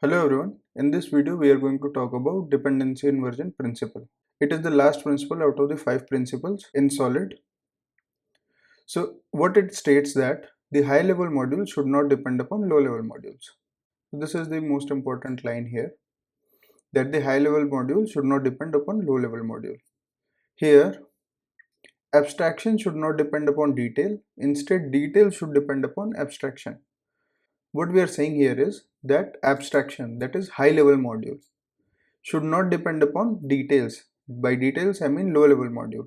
Hello everyone, in this video we are going to talk about dependency inversion principle. It is the last principle out of the 5 principles in solid. So what it states that the high level module should not depend upon low level modules. This is the most important line here, that the high level module should not depend upon low level module. Here abstraction should not depend upon detail, instead detail should depend upon abstraction. What we are saying here is that abstraction, that is high level module, should not depend upon details. By details, I mean low level module.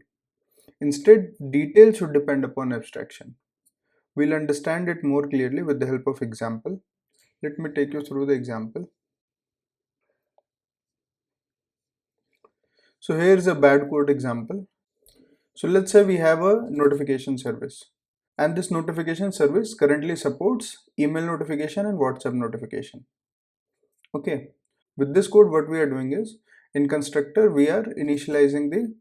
Instead, detail should depend upon abstraction. We'll understand it more clearly with the help of example. Let me take you through the example. So here's a bad code example. So let's say we have a notification service, and this notification service currently supports email notification and WhatsApp notification. Okay. With this code, what we are doing is, in constructor, we are initializing the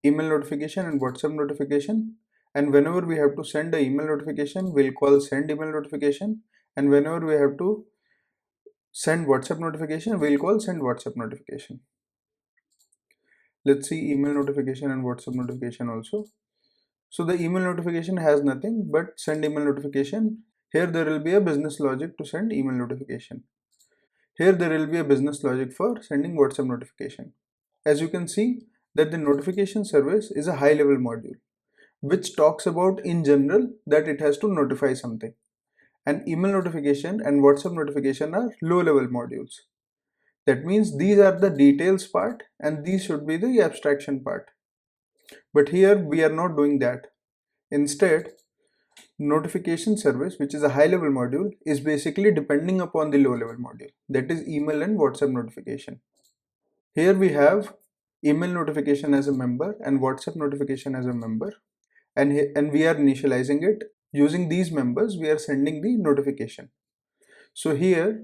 email notification and WhatsApp notification. And whenever we have to send an email notification, we'll call send email notification. And whenever we have to send WhatsApp notification, we'll call send WhatsApp notification. Let's see email notification and WhatsApp notification also. So the email notification has nothing but send email notification. Here there will be a business logic to send email notification. Here there will be a business logic for sending WhatsApp notification. As you can see that the notification service is a high level module which talks about in general that it has to notify something, and email notification and WhatsApp notification are low level modules. That means these are the details part and these should be the abstraction part. But here we are not doing that. Instead, notification service, which is a high level module, is basically depending upon the low level module, that is email and WhatsApp notification. Here we have email notification as a member and WhatsApp notification as a member, and we are initializing it. Using these members, we are sending the notification. So here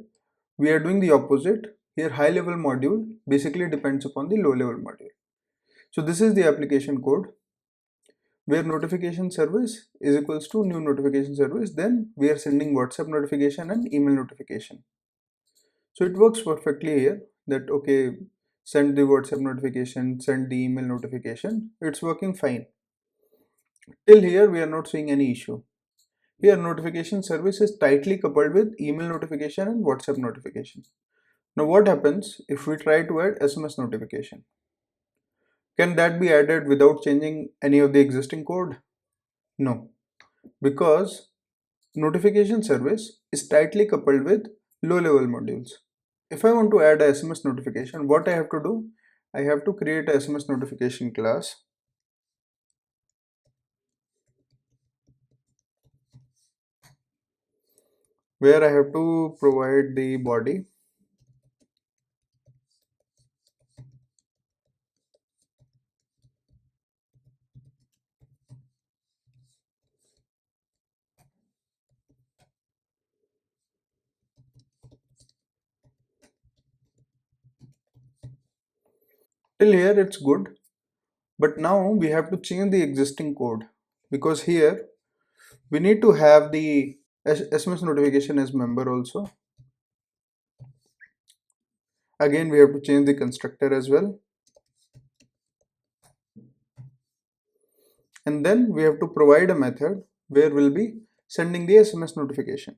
we are doing the opposite. Here high level module basically depends upon the low level module. So this is the application code where notification service is equals to new notification service. Then we are sending WhatsApp notification and email notification. So it works perfectly here, that okay, send the WhatsApp notification, send the email notification. It's working fine. Till here we are not seeing any issue. Here notification service is tightly coupled with email notification and WhatsApp notification. Now what happens if we try to add SMS notification? Can that be added without changing any of the existing code? No, because notification service is tightly coupled with low level modules. If I want to add a SMS notification, what I have to do? I have to create a SMS notification class, where I have to provide the body. Till here it's good, but now we have to change the existing code, because here we need to have the SMS notification as member also. Again, we have to change the constructor as well, and then we have to provide a method where we'll be sending the SMS notification,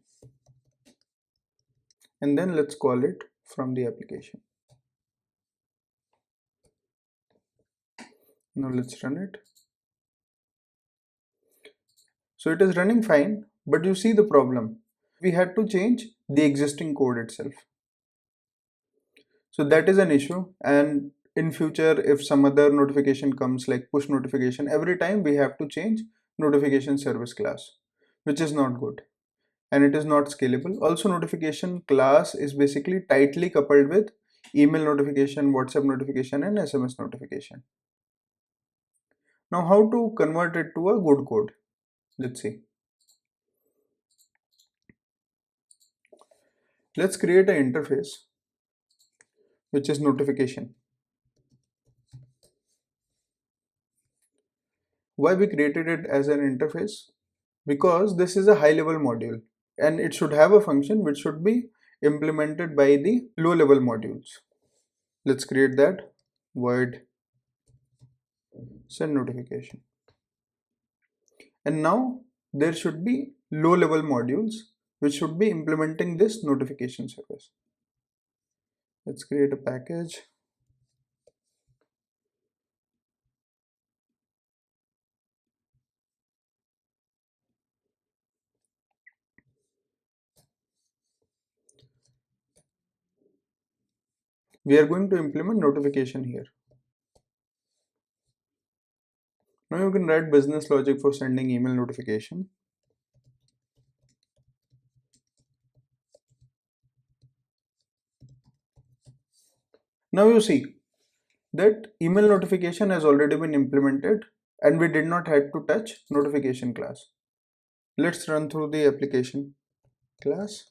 and then let's call it from the application. Now let's run it. So it is running fine, but you see the problem. We had to change the existing code itself. So that is an issue, and in future if some other notification comes like push notification, every time we have to change notification service class, which is not good and it is not scalable. Also, notification class is basically tightly coupled with email notification, WhatsApp notification and SMS notification. Now how to convert it to a good code? Let's see. Let's create an interface which is notification. Why we created it as an interface? Because this is a high level module and it should have a function which should be implemented by the low level modules. Let's create that void send notification. And now there should be low level modules which should be implementing this notification service. Let's create a package. We are going to implement notification here. Now you can write business logic for sending email notification. Now you see that email notification has already been implemented and we did not have to touch notification class. Let's run through the application class.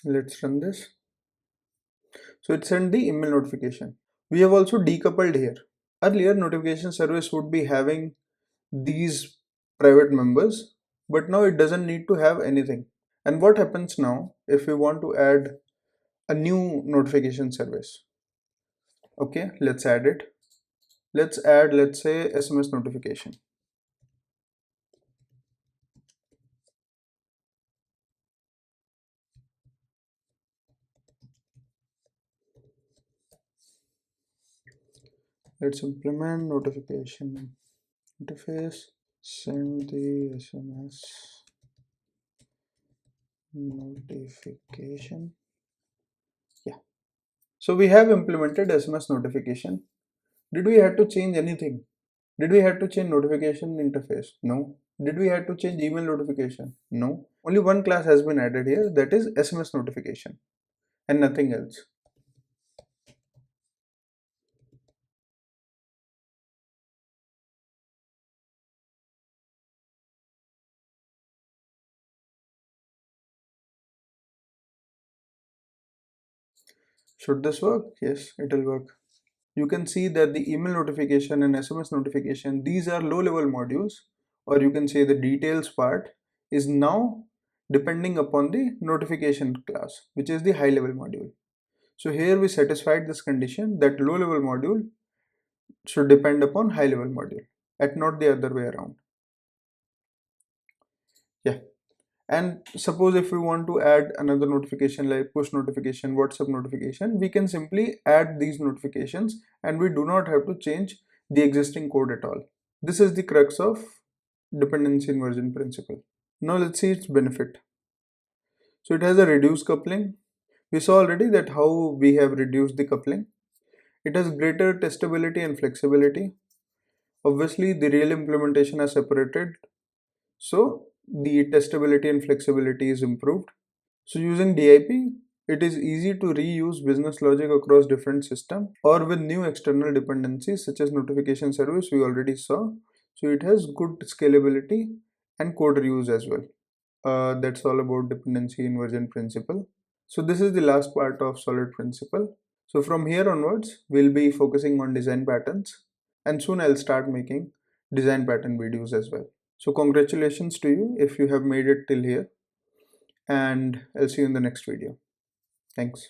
Let's run this. So it sent the email notification. We have also decoupled here. Earlier notification service would be having these private members, but now it doesn't need to have anything. And what happens now if we want to add a new notification service? Okay, let's add it. Let's add, let's say, SMS notification. Let's implement notification interface, send the SMS notification. Yeah. So we have implemented SMS notification. Did we have to change anything? Did we have to change notification interface? No. Did we have to change email notification? No. Only one class has been added here, that is SMS notification, and nothing else. Should this work? Yes, it will work. You can see that the email notification and SMS notification, these are low level modules, or you can say the details part is now depending upon the notification class, which is the high level module. So here we satisfied this condition that low level module should depend upon high level module and not the other way around. Yeah. And suppose if we want to add another notification like push notification, WhatsApp notification, we can simply add these notifications and we do not have to change the existing code at all. This is the crux of dependency inversion principle. Now let's see its benefit. So it has a reduced coupling. We saw already that how we have reduced the coupling. It has greater testability and flexibility. Obviously the real implementation are separated, so the testability and flexibility is improved. So using DIP, it is easy to reuse business logic across different systems or with new external dependencies such as notification service we already saw. So it has good scalability and code reuse as well. That's all about dependency inversion principle. So this is the last part of solid principle. So from here onwards, we'll be focusing on design patterns, and soon I'll start making design pattern videos as well. So congratulations to you if you have made it till here, and I'll see you in the next video. Thanks.